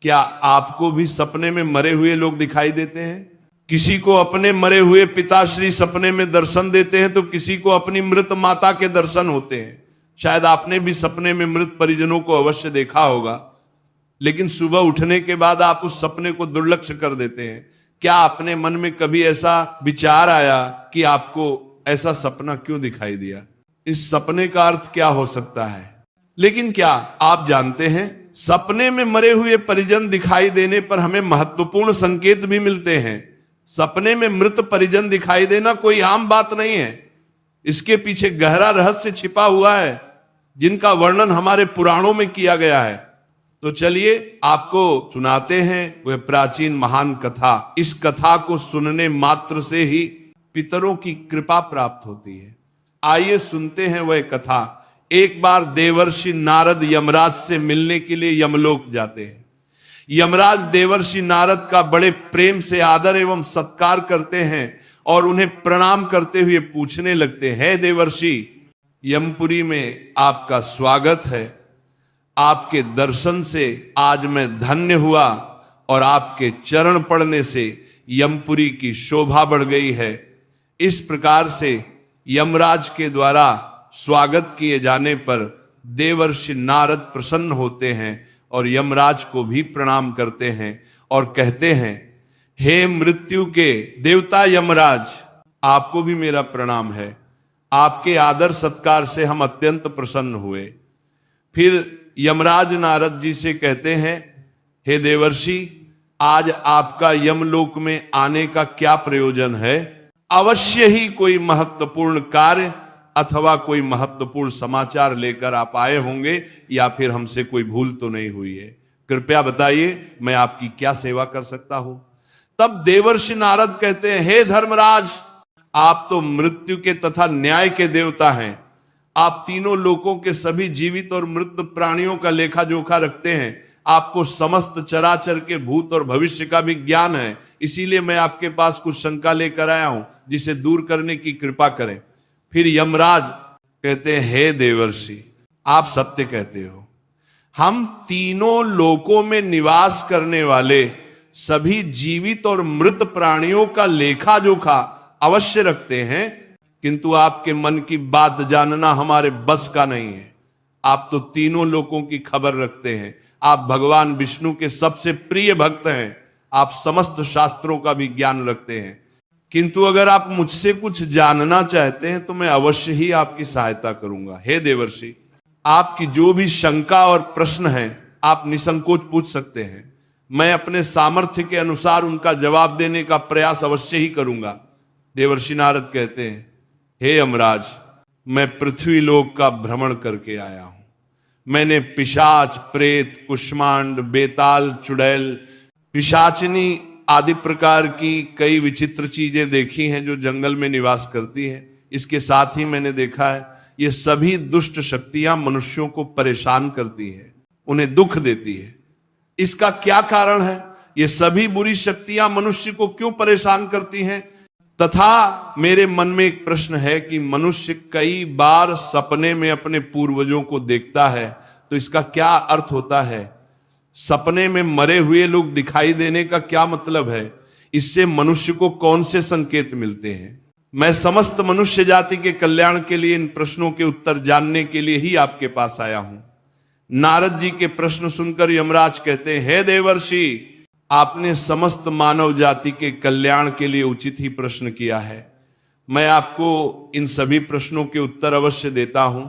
क्या आपको भी सपने में मरे हुए लोग दिखाई देते हैं? किसी को अपने मरे हुए पिताश्री सपने में दर्शन देते हैं तो किसी को अपनी मृत माता के दर्शन होते हैं। शायद आपने भी सपने में मृत परिजनों को अवश्य देखा होगा, लेकिन सुबह उठने के बाद आप उस सपने को दुर्लक्ष्य कर देते हैं। क्या अपने मन में कभी ऐसा विचार आया कि आपको ऐसा सपना क्यों दिखाई दिया? इस सपने का अर्थ क्या हो सकता है? लेकिन क्या आप जानते हैं, सपने में मरे हुए परिजन दिखाई देने पर हमें महत्वपूर्ण संकेत भी मिलते हैं। सपने में मृत परिजन दिखाई देना कोई आम बात नहीं है। इसके पीछे गहरा रहस्य छिपा हुआ है, जिनका वर्णन हमारे पुराणों में किया गया है। तो चलिए आपको सुनाते हैं वह प्राचीन महान कथा। इस कथा को सुनने मात्र से ही पितरों की कृपा प्राप्त होती है। आइए सुनते हैं वह कथा। एक बार देवर्षि नारद यमराज से मिलने के लिए यमलोक जाते हैं। यमराज देवर्षि नारद का बड़े प्रेम से आदर एवं सत्कार करते हैं और उन्हें प्रणाम करते हुए पूछने लगते हैं, देवर्षि, यमपुरी में आपका स्वागत है। आपके दर्शन से आज मैं धन्य हुआ और आपके चरण पड़ने से यमपुरी की शोभा बढ़ गई है। इस प्रकार से यमराज के द्वारा स्वागत किए जाने पर देवर्षि नारद प्रसन्न होते हैं और यमराज को भी प्रणाम करते हैं और कहते हैं, हे मृत्यु के देवता यमराज, आपको भी मेरा प्रणाम है। आपके आदर सत्कार से हम अत्यंत प्रसन्न हुए। फिर यमराज नारद जी से कहते हैं, हे देवर्षि, आज आपका यमलोक में आने का क्या प्रयोजन है? अवश्य ही कोई महत्वपूर्ण कार्य अथवा कोई महत्वपूर्ण समाचार लेकर आप आए होंगे, या फिर हमसे कोई भूल तो नहीं हुई है? कृपया बताइए, मैं आपकी क्या सेवा कर सकता हूं? तब देवर्षि नारद कहते हैं, हे धर्मराज, आप तो मृत्यु के तथा न्याय के देवता हैं। आप तीनों लोकों के सभी जीवित और मृत प्राणियों का लेखा जोखा रखते हैं। आपको समस्त चराचर के भूत और भविष्य का भी ज्ञान है। इसीलिए मैं आपके पास कुछ शंका लेकर आया हूं, जिसे दूर करने की कृपा करें। फिर यमराज कहते हैं, हे देवर्षि, आप सत्य कहते हो। हम तीनों लोकों में निवास करने वाले सभी जीवित और मृत प्राणियों का लेखा जोखा अवश्य रखते हैं, किंतु आपके मन की बात जानना हमारे बस का नहीं है। आप तो तीनों लोकों की खबर रखते हैं। आप भगवान विष्णु के सबसे प्रिय भक्त हैं। आप समस्त शास्त्रों का भी ज्ञान रखते हैं। किंतु अगर आप मुझसे कुछ जानना चाहते हैं तो मैं अवश्य ही आपकी सहायता करूंगा। हे देवर्षि, आपकी जो भी शंका और प्रश्न है आप निसंकोच पूछ सकते हैं। मैं अपने सामर्थ्य के अनुसार उनका जवाब देने का प्रयास अवश्य ही करूंगा। देवर्षि नारद कहते हैं, हे यमराज, मैं पृथ्वी लोक का भ्रमण करके आया हूं। मैंने पिशाच, प्रेत, कुष्मांड, बेताल, चुड़ैल, पिशाचिनी आदि प्रकार की कई विचित्र चीजें देखी हैं जो जंगल में निवास करती हैं। इसके साथ ही मैंने देखा है, ये सभी दुष्ट शक्तियां मनुष्यों को परेशान करती हैं, उन्हें दुख देती है। इसका क्या कारण है? ये सभी बुरी शक्तियां मनुष्य को क्यों परेशान करती हैं? तथा मेरे मन में एक प्रश्न है कि मनुष्य कई बार सपने में अपने पूर्वजों को देखता है, तो इसका क्या अर्थ होता है? सपने में मरे हुए लोग दिखाई देने का क्या मतलब है? इससे मनुष्य को कौन से संकेत मिलते हैं? मैं समस्त मनुष्य जाति के कल्याण के लिए इन प्रश्नों के उत्तर जानने के लिए ही आपके पास आया हूं। नारद जी के प्रश्न सुनकर यमराज कहते हैं, हे देवर्षि, आपने समस्त मानव जाति के कल्याण के लिए उचित ही प्रश्न किया है। मैं आपको इन सभी प्रश्नों के उत्तर अवश्य देता हूं,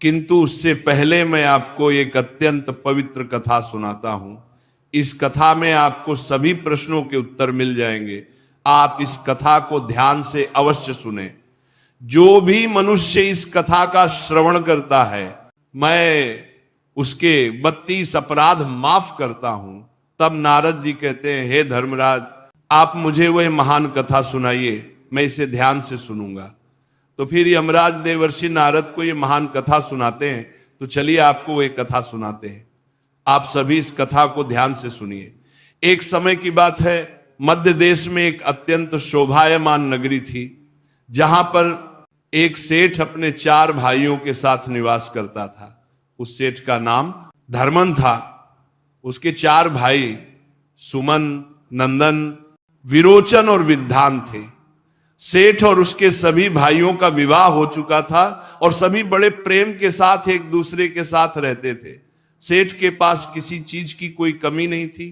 किंतु उससे पहले मैं आपको एक अत्यंत पवित्र कथा सुनाता हूं। इस कथा में आपको सभी प्रश्नों के उत्तर मिल जाएंगे। आप इस कथा को ध्यान से अवश्य सुने। जो भी मनुष्य इस कथा का श्रवण करता है, मैं उसके 32 अपराध माफ करता हूं। तब नारद जी कहते हैं, हे धर्मराज, आप मुझे वह महान कथा सुनाइए, मैं इसे ध्यान से सुनूंगा। तो फिर यमराज देवर्षि नारद को ये महान कथा सुनाते हैं। तो चलिए आपको वह कथा सुनाते हैं। आप सभी इस कथा को ध्यान से सुनिए। एक समय की बात है, मध्य देश में एक अत्यंत शोभायमान नगरी थी, जहां पर एक सेठ अपने 4 भाइयों के साथ निवास करता था। उस सेठ का नाम धर्मन था। उसके 4 भाई सुमन, नंदन, विरोचन और विद्वान थे। सेठ और उसके सभी भाइयों का विवाह हो चुका था और सभी बड़े प्रेम के साथ एक दूसरे के साथ रहते थे। सेठ के पास किसी चीज की कोई कमी नहीं थी।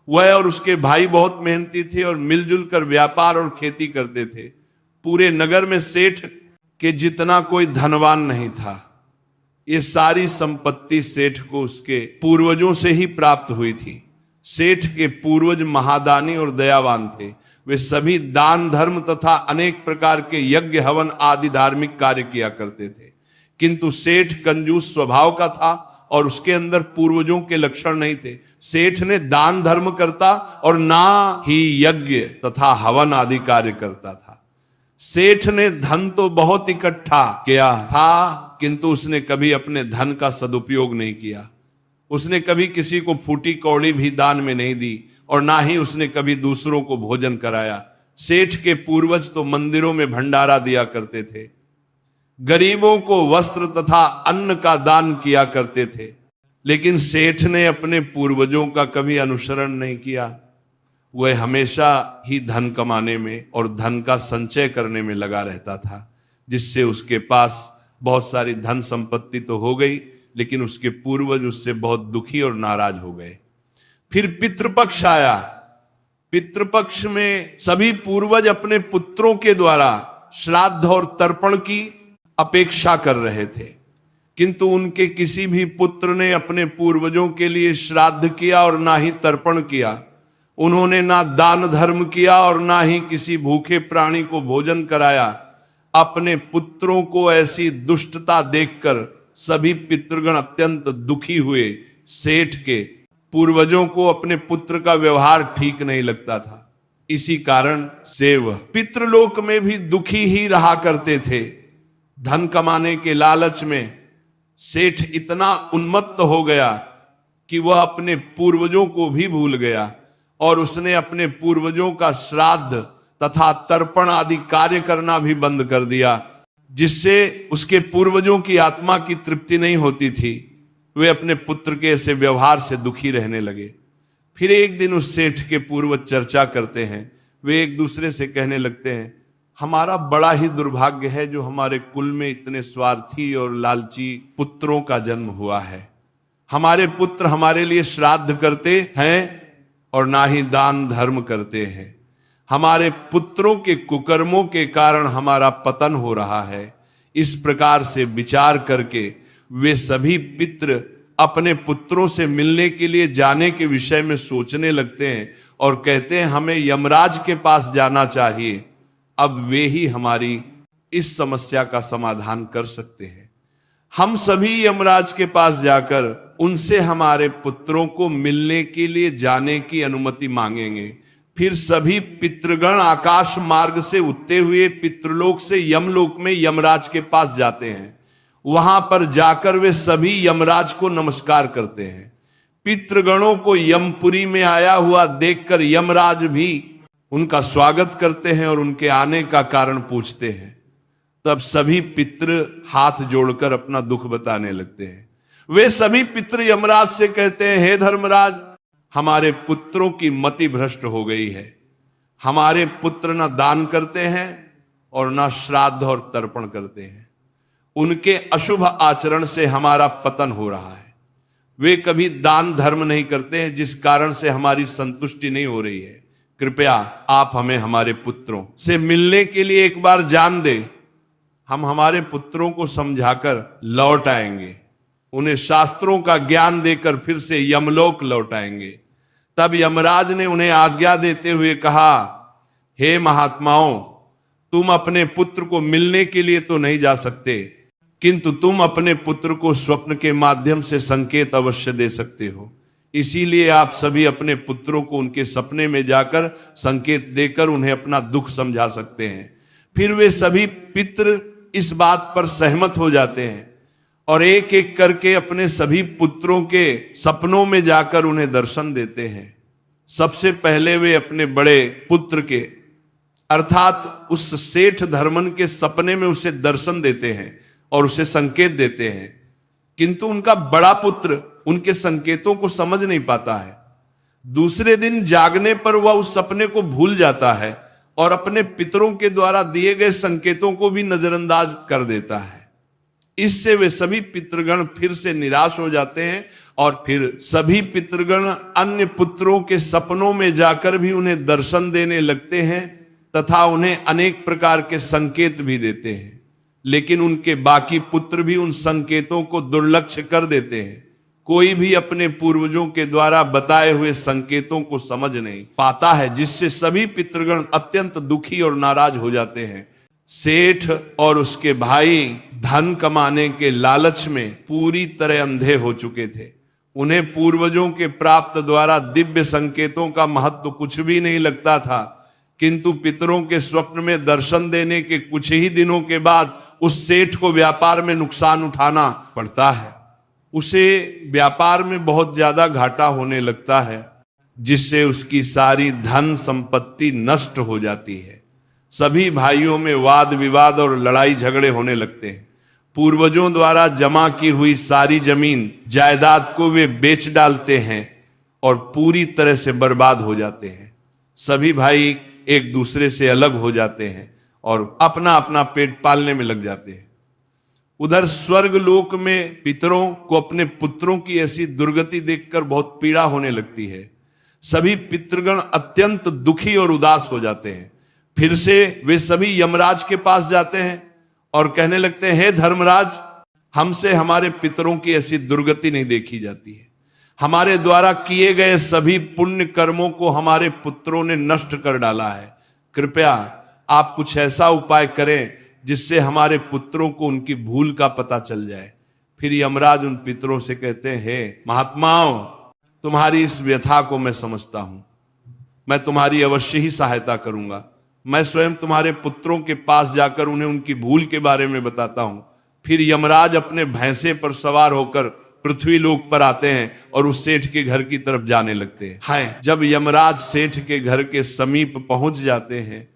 वह और उसके भाई बहुत मेहनती थे और मिलजुल कर व्यापार और खेती करते थे। पूरे नगर में सेठ के जितना कोई धनवान नहीं था। ये सारी संपत्ति सेठ को उसके पूर्वजों से ही प्राप्त हुई थी। सेठ के पूर्वज महादानी और दयावान थे। वे सभी दान धर्म तथा अनेक प्रकार के यज्ञ हवन आदि धार्मिक कार्य किया करते थे। किंतु सेठ कंजूस स्वभाव का था और उसके अंदर पूर्वजों के लक्षण नहीं थे। सेठ ने दान धर्म करता और ना ही यज्ञ तथा हवन आदि कार्य करता था। सेठ ने धन तो बहुत इकट्ठा किया था, किंतु उसने कभी अपने धन का सदुपयोग नहीं किया। उसने कभी किसी को फूटी कौड़ी भी दान में नहीं दी और ना ही उसने कभी दूसरों को भोजन कराया। सेठ के पूर्वज तो मंदिरों में भंडारा दिया करते थे, गरीबों को वस्त्र तथा अन्न का दान किया करते थे, लेकिन सेठ ने अपने पूर्वजों का कभी अनुसरण नहीं किया। वह हमेशा ही धन कमाने में और धन का संचय करने में लगा रहता था, जिससे उसके पास बहुत सारी धन संपत्ति तो हो गई, लेकिन उसके पूर्वज उससे बहुत दुखी और नाराज हो गए। फिर पितृपक्ष आया। पितृपक्ष में सभी पूर्वज अपने पुत्रों के द्वारा श्राद्ध और तर्पण की अपेक्षा कर रहे थे, किंतु उनके किसी भी पुत्र ने अपने पूर्वजों के लिए श्राद्ध किया और ना ही तर्पण किया। उन्होंने ना दान धर्म किया और ना ही किसी भूखे प्राणी को भोजन कराया। अपने पुत्रों को ऐसी दुष्टता देखकर सभी पितृगण अत्यंत दुखी हुए। सेठ के पूर्वजों को अपने पुत्र का व्यवहार ठीक नहीं लगता था। इसी कारण से वह पितृलोक में भी दुखी ही रहा करते थे। धन कमाने के लालच में सेठ इतना उन्मत्त हो गया कि वह अपने पूर्वजों को भी भूल गया और उसने अपने पूर्वजों का श्राद्ध तथा तर्पण आदि कार्य करना भी बंद कर दिया, जिससे उसके पूर्वजों की आत्मा की तृप्ति नहीं होती थी। वे अपने पुत्र के ऐसे व्यवहार से दुखी रहने लगे। फिर एक दिन उस सेठ के पूर्वज चर्चा करते हैं। वे एक दूसरे से कहने लगते हैं, हमारा बड़ा ही दुर्भाग्य है जो हमारे कुल में इतने स्वार्थी और लालची पुत्रों का जन्म हुआ है। हमारे पुत्र हमारे लिए श्राद्ध करते हैं और ना ही दान धर्म करते हैं। हमारे पुत्रों के कुकर्मों के कारण हमारा पतन हो रहा है। इस प्रकार से विचार करके वे सभी पितृ अपने पुत्रों से मिलने के लिए जाने के विषय में सोचने लगते हैं और कहते हैं हमें यमराज के पास जाना चाहिए। अब वे ही हमारी इस समस्या का समाधान कर सकते हैं। हम सभी यमराज के पास जाकर उनसे हमारे पुत्रों को मिलने के लिए जाने की अनुमति मांगेंगे। फिर सभी पितृगण आकाश मार्ग से उठते हुए पितृलोक से यमलोक में यमराज के पास जाते हैं। वहां पर जाकर वे सभी यमराज को नमस्कार करते हैं। पितृगणों को यमपुरी में आया हुआ देखकर यमराज भी उनका स्वागत करते हैं और उनके आने का कारण पूछते हैं। तब सभी पितृ हाथ जोड़कर अपना दुख बताने लगते हैं। वे सभी पितृ यमराज से कहते हैं, हे धर्मराज, हमारे पुत्रों की मति भ्रष्ट हो गई है। हमारे पुत्र न दान करते हैं और न श्राद्ध और तर्पण करते हैं। उनके अशुभ आचरण से हमारा पतन हो रहा है। वे कभी दान धर्म नहीं करते हैं, जिस कारण से हमारी संतुष्टि नहीं हो रही है। कृपया आप हमें हमारे पुत्रों से मिलने के लिए एक बार जान दे। हम हमारे पुत्रों को समझाकर लौट आएंगे, उन्हें शास्त्रों का ज्ञान देकर फिर से यमलोक लौट आएंगे। तब यमराज ने उन्हें आज्ञा देते हुए कहा, हे महात्माओं, तुम अपने पुत्र को मिलने के लिए तो नहीं जा सकते, किंतु तुम अपने पुत्र को स्वप्न के माध्यम से संकेत अवश्य दे सकते हो। इसीलिए आप सभी अपने पुत्रों को उनके सपने में जाकर संकेत देकर उन्हें अपना दुख समझा सकते हैं। फिर वे सभी पितृ इस बात पर सहमत हो जाते हैं और एक एक करके अपने सभी पुत्रों के सपनों में जाकर उन्हें दर्शन देते हैं। सबसे पहले वे अपने बड़े पुत्र के अर्थात उस सेठ धर्मन के सपने में उसे दर्शन देते हैं और उसे संकेत देते हैं, किंतु उनका बड़ा पुत्र उनके संकेतों को समझ नहीं पाता है। दूसरे दिन जागने पर वह उस सपने को भूल जाता है और अपने पितरों के द्वारा दिए गए संकेतों को भी नजरअंदाज कर देता है। इससे वे सभी पितृगण फिर से निराश हो जाते हैं और फिर सभी पितृगण अन्य पुत्रों के सपनों में जाकर भी उन्हें दर्शन देने लगते हैं तथा उन्हें अनेक प्रकार के संकेत भी देते हैं, लेकिन उनके बाकी पुत्र भी उन संकेतों को दुर्लक्ष्य कर देते हैं। कोई भी अपने पूर्वजों के द्वारा बताए हुए संकेतों को समझ नहीं पाता है, जिससे सभी पितृगण अत्यंत दुखी और नाराज हो जाते हैं। सेठ और उसके भाई धन कमाने के लालच में पूरी तरह अंधे हो चुके थे। उन्हें पूर्वजों के प्राप्त द्वारा दिव्य संकेतों का महत्व कुछ भी नहीं लगता था, किंतु पितरों के स्वप्न में दर्शन देने के कुछ ही दिनों के बाद उस सेठ को व्यापार में नुकसान उठाना पड़ता है। उसे व्यापार में बहुत ज्यादा घाटा होने लगता है, जिससे उसकी सारी धन संपत्ति नष्ट हो जाती है। सभी भाइयों में वाद विवाद और लड़ाई झगड़े होने लगते हैं। पूर्वजों द्वारा जमा की हुई सारी जमीन जायदाद को वे बेच डालते हैं और पूरी तरह से बर्बाद हो जाते हैं। सभी भाई एक दूसरे से अलग हो जाते हैं और अपना अपना पेट पालने में लग जाते हैं। उधर स्वर्ग लोक में पितरों को अपने पुत्रों की ऐसी दुर्गति देखकर बहुत पीड़ा होने लगती है। सभी पितृगण अत्यंत दुखी और उदास हो जाते हैं। फिर से वे सभी यमराज के पास जाते हैं और कहने लगते हैं, हे धर्मराज, हमसे हमारे पितरों की ऐसी दुर्गति नहीं देखी जाती है। हमारे द्वारा किए गए सभी पुण्य कर्मों को हमारे पुत्रों ने नष्ट कर डाला है। कृपया आप कुछ ऐसा उपाय करें जिससे हमारे पुत्रों को उनकी भूल का पता चल जाए। फिर यमराज उन पितरों से कहते हैं, हे महात्माओं, तुम्हारी इस व्यथा को मैं समझता हूं। मैं तुम्हारी अवश्य ही सहायता करूंगा। मैं स्वयं तुम्हारे पुत्रों के पास जाकर उन्हें उनकी भूल के बारे में बताता हूं। फिर यमराज अपने भैंसे पर सवार होकर पृथ्वी लोक पर आते हैं और उस सेठ के घर की तरफ जाने लगते हैं। हाय, जब यमराज सेठ के घर के समीप पहुंच जाते हैं,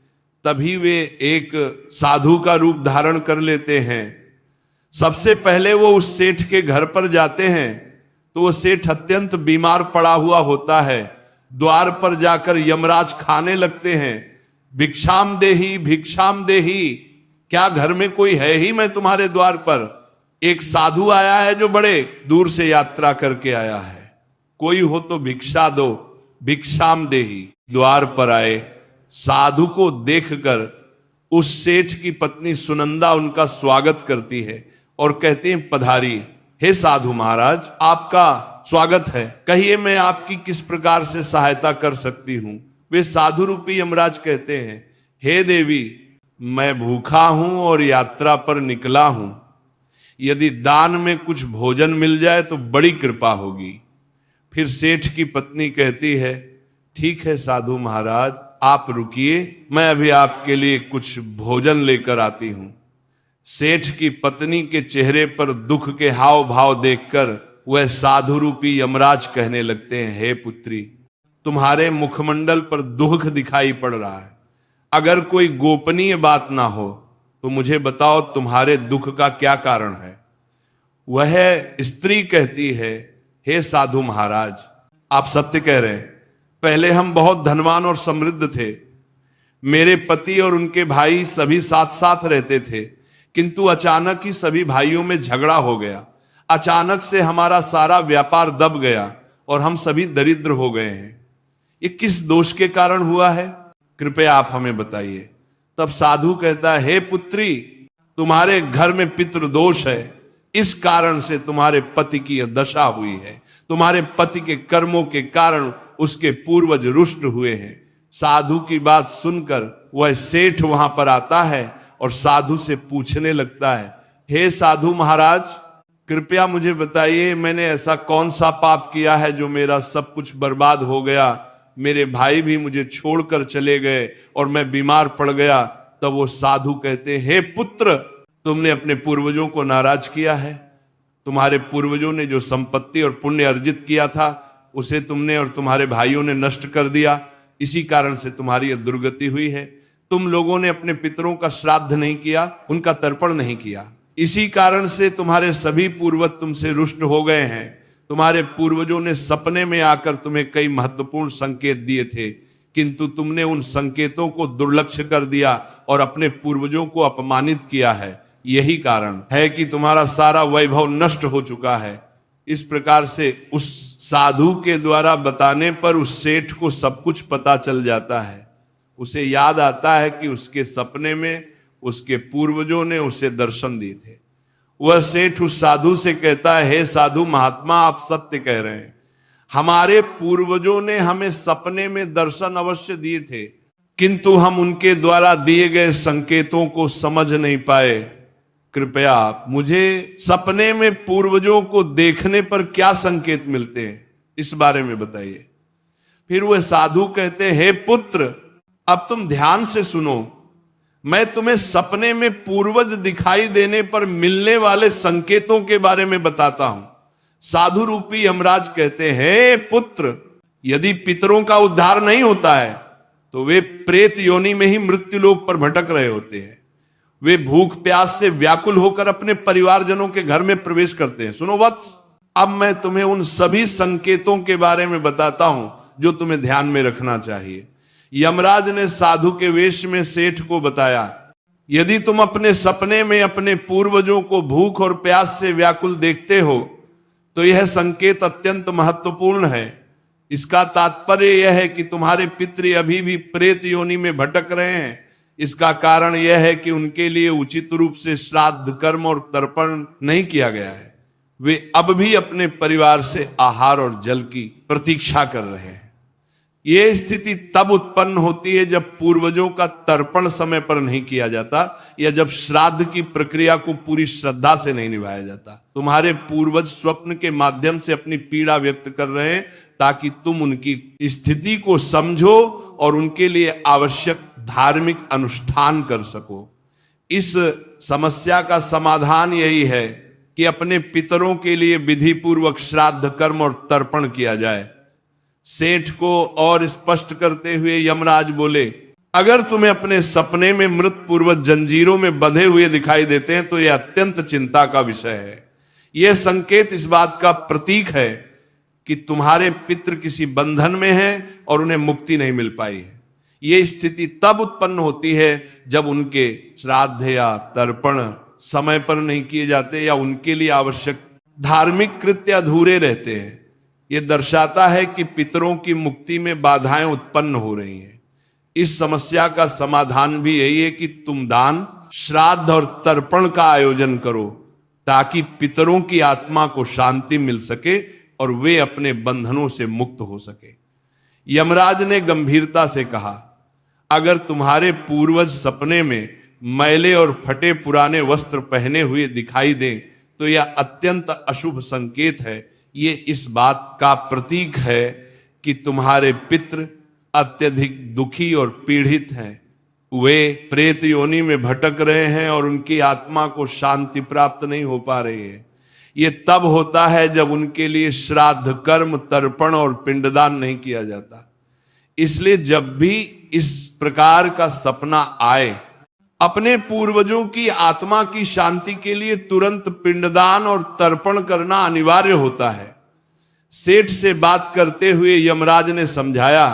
तभी वे एक साधु का रूप धारण कर लेते हैं। सबसे पहले वो उस सेठ के घर पर जाते हैं तो वो सेठ अत्यंत बीमार पड़ा हुआ होता है। द्वार पर जाकर यमराज खाने लगते हैं, भिक्षाम देही भिक्षाम देही, क्या घर में कोई है ही मैं तुम्हारे द्वार पर? एक साधु आया है जो बड़े दूर से यात्रा करके आया है, कोई हो तो भिक्षा दो, भिक्षाम देही। द्वार पर आए साधु को देखकर उस सेठ की पत्नी सुनंदा उनका स्वागत करती है और कहती है, पधारी। हे साधु महाराज, आपका स्वागत है, कहिए मैं आपकी किस प्रकार से सहायता कर सकती हूं? वे साधु रूपी यमराज कहते हैं, हे देवी, मैं भूखा हूं और यात्रा पर निकला हूं। यदि दान में कुछ भोजन मिल जाए तो बड़ी कृपा होगी। फिर सेठ की पत्नी कहती है, ठीक है साधु महाराज, आप रुकिए, मैं अभी आपके लिए कुछ भोजन लेकर आती हूं। सेठ की पत्नी के चेहरे पर दुख के हाव भाव देखकर वह साधु रूपी यमराज कहने लगते हैं, हे पुत्री, तुम्हारे मुखमंडल पर दुख दिखाई पड़ रहा है। अगर कोई गोपनीय बात ना हो तो मुझे बताओ तुम्हारे दुख का क्या कारण है? वह स्त्री कहती है, हे साधु महाराज, आप सत्य कह रहे हैं। पहले हम बहुत धनवान और समृद्ध थे। मेरे पति और उनके भाई सभी साथ साथ रहते थे, किंतु अचानक ही सभी भाइयों में झगड़ा हो गया। अचानक से हमारा सारा व्यापार दब गया और हम सभी दरिद्र हो गए हैं। ये किस दोष के कारण हुआ है? कृपया आप हमें बताइए। तब साधु कहता है, हे पुत्री, तुम्हारे घर में पितृ दोष है, इस कारण से तुम्हारे पति की यह दशा हुई है। तुम्हारे पति के कर्मों के कारण उसके पूर्वज रुष्ट हुए हैं। साधु की बात सुनकर वह सेठ वहां पर आता है और साधु से पूछने लगता है, हे साधु महाराज, कृपया मुझे बताइए, मैंने ऐसा कौन सा पाप किया है जो मेरा सब कुछ बर्बाद हो गया? मेरे भाई भी मुझे छोड़कर चले गए और मैं बीमार पड़ गया। तब वो साधु कहते हैं, हे पुत्र, तुमने अपने पूर्वजों को नाराज किया है। तुम्हारे पूर्वजों ने जो संपत्ति और पुण्य अर्जित किया था उसे तुमने और तुम्हारे भाइयों ने नष्ट कर दिया। इसी कारण से तुम्हारी यह दुर्गति हुई है। तुम लोगों ने अपने पितरों का श्राद्ध नहीं किया, उनका तर्पण नहीं किया। इसी कारण से तुम्हारे सभी पूर्वज तुमसे रुष्ट हो गए हैं। तुम्हारे पूर्वजों ने सपने में आकर तुम्हें कई महत्वपूर्ण संकेत दिए थे, किंतु तुमने उन संकेतों को दुर्लक्ष्य कर दिया और अपने पूर्वजों को अपमानित किया है। यही कारण है कि तुम्हारा सारा वैभव नष्ट हो चुका है। इस प्रकार से उस साधु के द्वारा बताने पर उस सेठ को सब कुछ पता चल जाता है। उसे याद आता है कि उसके सपने में उसके पूर्वजों ने उसे दर्शन दिए थे। वह सेठ उस साधु से कहता है, हे साधु महात्मा, आप सत्य कह रहे हैं। हमारे पूर्वजों ने हमें सपने में दर्शन अवश्य दिए थे, किंतु हम उनके द्वारा दिए गए संकेतों को समझ नहीं पाए। कृपया आप मुझे सपने में पूर्वजों को देखने पर क्या संकेत मिलते हैं, इस बारे में बताइए। फिर वह साधु कहते हैं, हे पुत्र, अब तुम ध्यान से सुनो। मैं तुम्हें सपने में पूर्वज दिखाई देने पर मिलने वाले संकेतों के बारे में बताता हूं। साधु रूपी यमराज कहते हैं, पुत्र, यदि पितरों का उद्धार नहीं होता है तो वे प्रेत योनि में ही मृत्युलोक पर भटक रहे होते हैं। वे भूख प्यास से व्याकुल होकर अपने परिवारजनों के घर में प्रवेश करते हैं। सुनो वत्स, अब मैं तुम्हें उन सभी संकेतों के बारे में बताता हूं जो तुम्हें ध्यान में रखना चाहिए। यमराज ने साधु के वेश में सेठ को बताया, यदि तुम अपने सपने में अपने पूर्वजों को भूख और प्यास से व्याकुल देखते हो तो यह संकेत अत्यंत महत्वपूर्ण है। इसका तात्पर्य यह है कि तुम्हारे पितृ अभी भी प्रेत योनि में भटक रहे हैं। इसका कारण यह है कि उनके लिए उचित रूप से श्राद्ध कर्म और तर्पण नहीं किया गया है। वे अब भी अपने परिवार से आहार और जल की प्रतीक्षा कर रहे हैं। यह स्थिति तब उत्पन्न होती है जब पूर्वजों का तर्पण समय पर नहीं किया जाता या जब श्राद्ध की प्रक्रिया को पूरी श्रद्धा से नहीं निभाया जाता। तुम्हारे पूर्वज स्वप्न के माध्यम से अपनी पीड़ा व्यक्त कर रहे हैं ताकि तुम उनकी स्थिति को समझो और उनके लिए आवश्यक धार्मिक अनुष्ठान कर सको। इस समस्या का समाधान यही है कि अपने पितरों के लिए विधि पूर्वक श्राद्ध कर्म और तर्पण किया जाए। सेठ को और स्पष्ट करते हुए यमराज बोले, अगर तुम्हें अपने सपने में मृत पूर्वज जंजीरों में बंधे हुए दिखाई देते हैं तो यह अत्यंत चिंता का विषय है। यह संकेत इस बात का प्रतीक है कि तुम्हारे पितृ किसी बंधन में हैं और उन्हें मुक्ति नहीं मिल पाई है। यह स्थिति तब उत्पन्न होती है जब उनके श्राद्ध या तर्पण समय पर नहीं किए जाते या उनके लिए आवश्यक धार्मिक कृत्य अधूरे रहते हैं। यह दर्शाता है कि पितरों की मुक्ति में बाधाएं उत्पन्न हो रही हैं। इस समस्या का समाधान भी यही है कि तुम दान, श्राद्ध और तर्पण का आयोजन करो ताकि पितरों की आत्मा को शांति मिल सके और वे अपने बंधनों से मुक्त हो सके। यमराज ने गंभीरता से कहा, अगर तुम्हारे पूर्वज सपने में मैले और फटे पुराने वस्त्र पहने हुए दिखाई दें तो यह अत्यंत अशुभ संकेत है। ये इस बात का प्रतीक है कि तुम्हारे पितृ अत्यधिक दुखी और पीड़ित हैं। वे प्रेत योनि में भटक रहे हैं और उनकी आत्मा को शांति प्राप्त नहीं हो पा रही है। ये तब होता है जब उनके लिए श्राद्ध कर्म, तर्पण और पिंडदान नहीं किया जाता। इसलिए जब भी इस प्रकार का सपना आए, अपने पूर्वजों की आत्मा की शांति के लिए तुरंत पिंडदान और तर्पण करना अनिवार्य होता है। सेठ से बात करते हुए यमराज ने समझाया,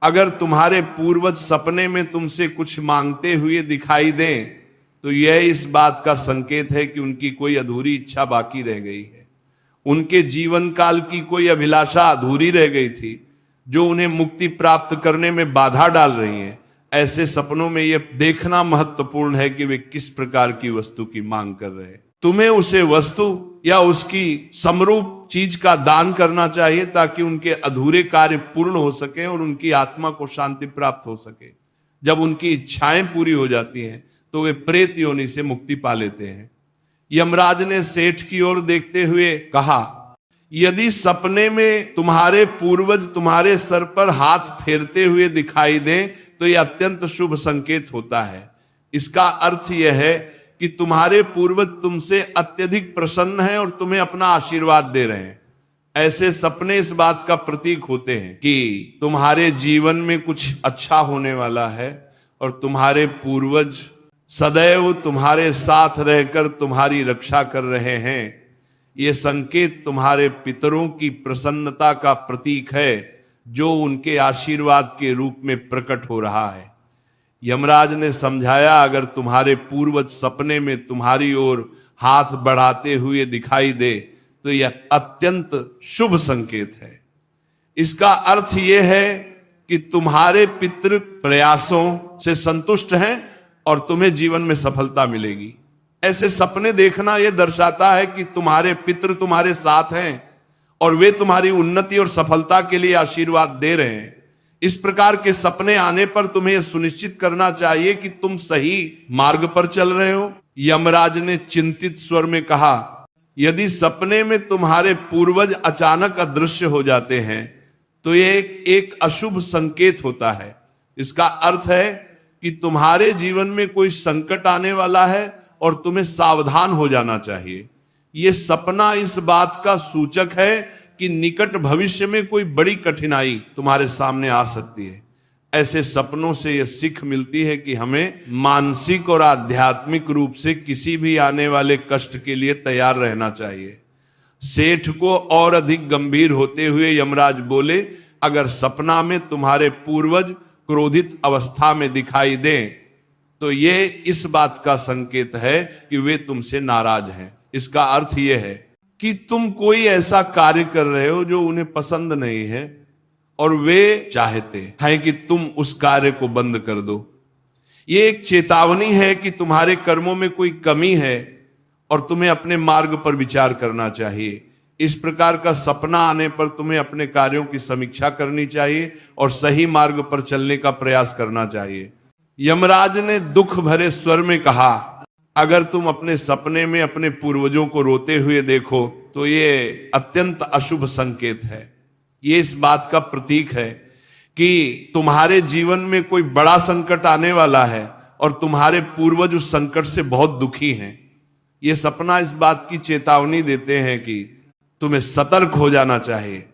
अगर तुम्हारे पूर्वज सपने में तुमसे कुछ मांगते हुए दिखाई दें तो यह इस बात का संकेत है कि उनकी कोई अधूरी इच्छा बाकी रह गई है। उनके जीवन काल की कोई अभिलाषा अधूरी रह गई थी जो उन्हें मुक्ति प्राप्त करने में बाधा डाल रही है। ऐसे सपनों में यह देखना महत्वपूर्ण है कि वे किस प्रकार की वस्तु की मांग कर रहे हैं। तुम्हें उसे वस्तु या उसकी समरूप चीज का दान करना चाहिए ताकि उनके अधूरे कार्य पूर्ण हो सके और उनकी आत्मा को शांति प्राप्त हो सके। जब उनकी इच्छाएं पूरी हो जाती हैं तो वे प्रेत योनि से मुक्ति पा लेते हैं। यमराज ने सेठ की ओर देखते हुए कहा, यदि सपने में तुम्हारे पूर्वज तुम्हारे सर पर हाथ फेरते हुए दिखाई दें तो यह अत्यंत शुभ संकेत होता है। इसका अर्थ यह है कि तुम्हारे पूर्वज तुमसे अत्यधिक प्रसन्न हैं और तुम्हें अपना आशीर्वाद दे रहे हैं। ऐसे सपने इस बात का प्रतीक होते हैं कि तुम्हारे जीवन में कुछ अच्छा होने वाला है और तुम्हारे पूर्वज सदैव तुम्हारे साथ रहकर तुम्हारी रक्षा कर रहे हैं। ये संकेत तुम्हारे पितरों की प्रसन्नता का प्रतीक है, जो उनके आशीर्वाद के रूप में प्रकट हो रहा है। यमराज ने समझाया, अगर तुम्हारे पूर्वज सपने में तुम्हारी ओर हाथ बढ़ाते हुए दिखाई दे तो यह अत्यंत शुभ संकेत है। इसका अर्थ यह है कि तुम्हारे पितृ प्रयासों से संतुष्ट हैं और तुम्हें जीवन में सफलता मिलेगी। ऐसे सपने देखना यह दर्शाता है कि तुम्हारे पितृ तुम्हारे साथ हैं और वे तुम्हारी उन्नति और सफलता के लिए आशीर्वाद दे रहे हैं। इस प्रकार के सपने आने पर तुम्हें यह सुनिश्चित करना चाहिए कि तुम सही मार्ग पर चल रहे हो। यमराज ने चिंतित स्वर में कहा, यदि सपने में तुम्हारे पूर्वज अचानक अदृश्य हो जाते हैं तो यह एक अशुभ संकेत होता है। इसका अर्थ है कि तुम्हारे जीवन में कोई संकट आने वाला है और तुम्हें सावधान हो जाना चाहिए। यह सपना इस बात का सूचक है कि निकट भविष्य में कोई बड़ी कठिनाई तुम्हारे सामने आ सकती है। ऐसे सपनों से यह सीख मिलती है कि हमें मानसिक और आध्यात्मिक रूप से किसी भी आने वाले कष्ट के लिए तैयार रहना चाहिए। सेठ को और अधिक गंभीर होते हुए यमराज बोले, अगर सपना में तुम्हारे पूर्वज क्रोधित अवस्था में दिखाई दें तो ये इस बात का संकेत है कि वे तुमसे नाराज हैं। इसका अर्थ यह है कि तुम कोई ऐसा कार्य कर रहे हो जो उन्हें पसंद नहीं है और वे चाहते हैं कि तुम उस कार्य को बंद कर दो। ये एक चेतावनी है कि तुम्हारे कर्मों में कोई कमी है और तुम्हें अपने मार्ग पर विचार करना चाहिए। इस प्रकार का सपना आने पर तुम्हें अपने कार्यों की समीक्षा करनी चाहिए और सही मार्ग पर चलने का प्रयास करना चाहिए। यमराज ने दुख भरे स्वर में कहा, अगर तुम अपने सपने में अपने पूर्वजों को रोते हुए देखो तो ये अत्यंत अशुभ संकेत है। ये इस बात का प्रतीक है कि तुम्हारे जीवन में कोई बड़ा संकट आने वाला है और तुम्हारे पूर्वज उस संकट से बहुत दुखी हैं। ये सपना इस बात की चेतावनी देते हैं कि तुम्हें सतर्क हो जाना चाहिए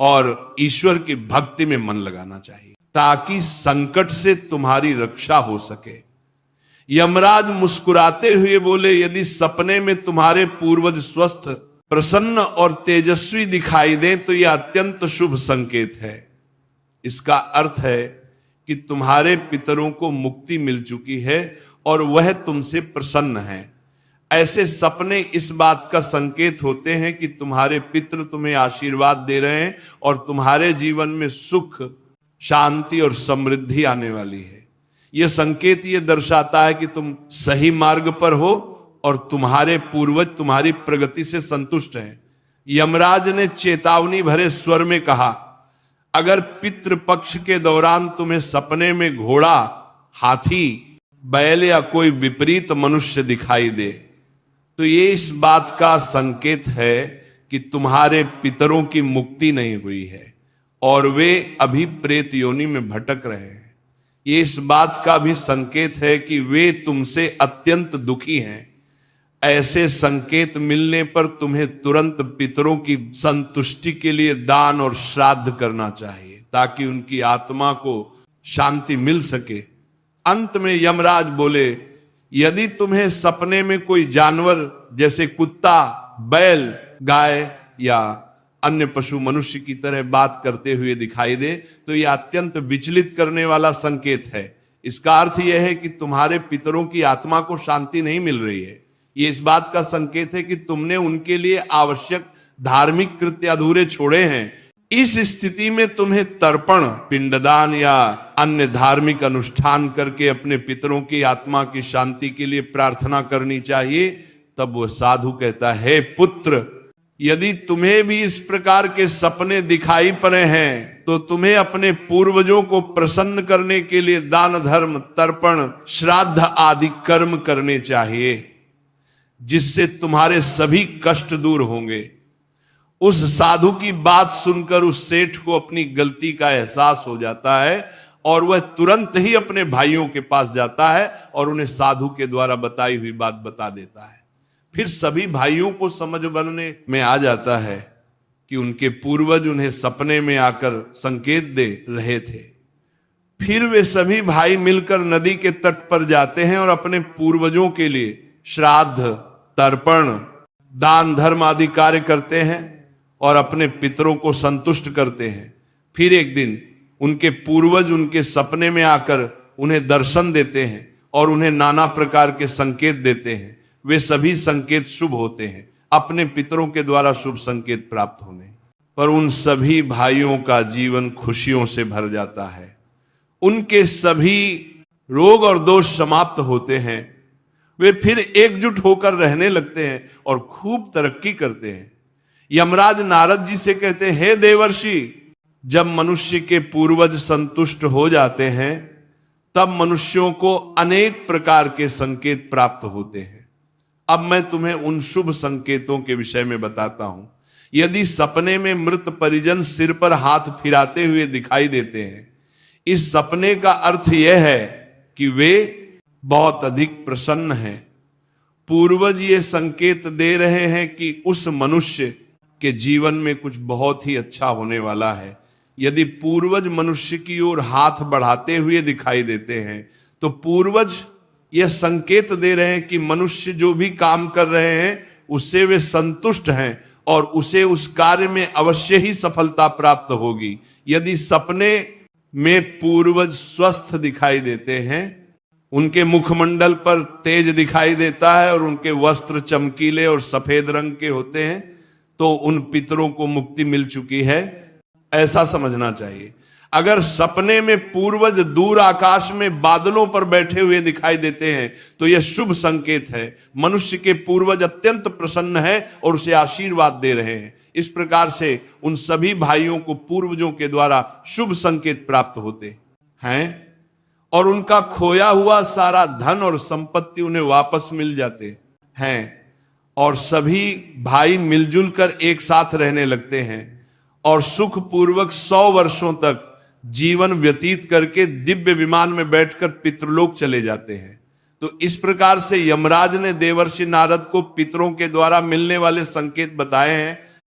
और ईश्वर की भक्ति में मन लगाना चाहिए ताकि संकट से तुम्हारी रक्षा हो सके। यमराज मुस्कुराते हुए बोले, यदि सपने में तुम्हारे पूर्वज स्वस्थ, प्रसन्न और तेजस्वी दिखाई दें तो यह अत्यंत शुभ संकेत है। इसका अर्थ है कि तुम्हारे पितरों को मुक्ति मिल चुकी है और वह तुमसे प्रसन्न हैं। ऐसे सपने इस बात का संकेत होते हैं कि तुम्हारे पितृ तुम्हें आशीर्वाद दे रहे हैं और तुम्हारे जीवन में सुख, शांति और समृद्धि आने वाली है। यह संकेत यह दर्शाता है कि तुम सही मार्ग पर हो और तुम्हारे पूर्वज तुम्हारी प्रगति से संतुष्ट हैं। यमराज ने चेतावनी भरे स्वर में कहा, अगर पितृपक्ष के दौरान तुम्हें सपने में घोड़ा, हाथी, बैल या कोई विपरीत मनुष्य दिखाई दे तो ये इस बात का संकेत है कि तुम्हारे पितरों की मुक्ति नहीं हुई है और वे अभी प्रेत योनि में भटक रहे हैं। ये इस बात का भी संकेत है कि वे तुमसे अत्यंत दुखी हैं। ऐसे संकेत मिलने पर तुम्हें तुरंत पितरों की संतुष्टि के लिए दान और श्राद्ध करना चाहिए ताकि उनकी आत्मा को शांति मिल सके। अंत में यमराज बोले, यदि तुम्हें सपने में कोई जानवर जैसे कुत्ता, बैल, गाय या अन्य पशु मनुष्य की तरह बात करते हुए दिखाई दे तो यह अत्यंत विचलित करने वाला संकेत है। इसका अर्थ यह है कि तुम्हारे पितरों की आत्मा को शांति नहीं मिल रही है। यह इस बात का संकेत है कि तुमने उनके लिए आवश्यक धार्मिक कृत्य अधूरे छोड़े हैं। इस स्थिति में तुम्हें तर्पण, पिंडदान या अन्य धार्मिक अनुष्ठान करके अपने पितरों की आत्मा की शांति के लिए प्रार्थना करनी चाहिए। तब वह साधु कहता है, हे पुत्र, यदि तुम्हें भी इस प्रकार के सपने दिखाई पड़े हैं तो तुम्हें अपने पूर्वजों को प्रसन्न करने के लिए दान, धर्म, तर्पण, श्राद्ध आदि कर्म करने चाहिए जिससे तुम्हारे सभी कष्ट दूर होंगे। उस साधु की बात सुनकर उस सेठ को अपनी गलती का एहसास हो जाता है और वह तुरंत ही अपने भाइयों के पास जाता है और उन्हें साधु के द्वारा बताई हुई बात बता देता है। फिर सभी भाइयों को समझ बनने में आ जाता है कि उनके पूर्वज उन्हें सपने में आकर संकेत दे रहे थे। फिर वे सभी भाई मिलकर नदी के तट पर जाते हैं और अपने पूर्वजों के लिए श्राद्ध, तर्पण, दान धर्म आदि कार्य करते हैं और अपने पितरों को संतुष्ट करते हैं। फिर एक दिन उनके पूर्वज उनके सपने में आकर उन्हें दर्शन देते हैं और उन्हें नाना प्रकार के संकेत देते हैं। वे सभी संकेत शुभ होते हैं, अपने पितरों के द्वारा शुभ संकेत प्राप्त होने पर उन सभी भाइयों का जीवन खुशियों से भर जाता है। उनके सभी रोग और दोष समाप्त होते हैं। वे फिर एकजुट होकर रहने लगते हैं और खूब तरक्की करते हैं। यमराज नारद जी से कहते हैं, हे देवर्षि, जब मनुष्य के पूर्वज संतुष्ट हो जाते हैं तब मनुष्यों को अनेक प्रकार के संकेत प्राप्त होते हैं। अब मैं तुम्हें उन शुभ संकेतों के विषय में बताता हूं। यदि सपने में मृत परिजन सिर पर हाथ फिराते हुए दिखाई देते हैं, इस सपने का अर्थ यह है कि वे बहुत अधिक प्रसन्न हैं। पूर्वज ये संकेत दे रहे हैं कि उस मनुष्य के जीवन में कुछ बहुत ही अच्छा होने वाला है। यदि पूर्वज मनुष्य की ओर हाथ बढ़ाते हुए दिखाई देते हैं तो पूर्वज यह संकेत दे रहे हैं कि मनुष्य जो भी काम कर रहे हैं उससे वे संतुष्ट हैं और उसे उस कार्य में अवश्य ही सफलता प्राप्त होगी। यदि सपने में पूर्वज स्वस्थ दिखाई देते हैं, उनके मुखमंडल पर तेज दिखाई देता है और उनके वस्त्र चमकीले और सफेद रंग के होते हैं, तो उन पितरों को मुक्ति मिल चुकी है, ऐसा समझना चाहिए। अगर सपने में पूर्वज दूर आकाश में बादलों पर बैठे हुए दिखाई देते हैं तो यह शुभ संकेत है। मनुष्य के पूर्वज अत्यंत प्रसन्न है और उसे आशीर्वाद दे रहे हैं। इस प्रकार से उन सभी भाइयों को पूर्वजों के द्वारा शुभ संकेत प्राप्त होते हैं और उनका खोया हुआ सारा धन और संपत्ति उन्हें वापस मिल जाते हैं और सभी भाई मिलजुल कर एक साथ रहने लगते हैं और सुख पूर्वक 100 वर्षों तक जीवन व्यतीत करके दिव्य विमान में बैठकर पितृलोक चले जाते हैं। तो इस प्रकार से यमराज ने देवर्षि नारद को पितरों के द्वारा मिलने वाले संकेत बताए हैं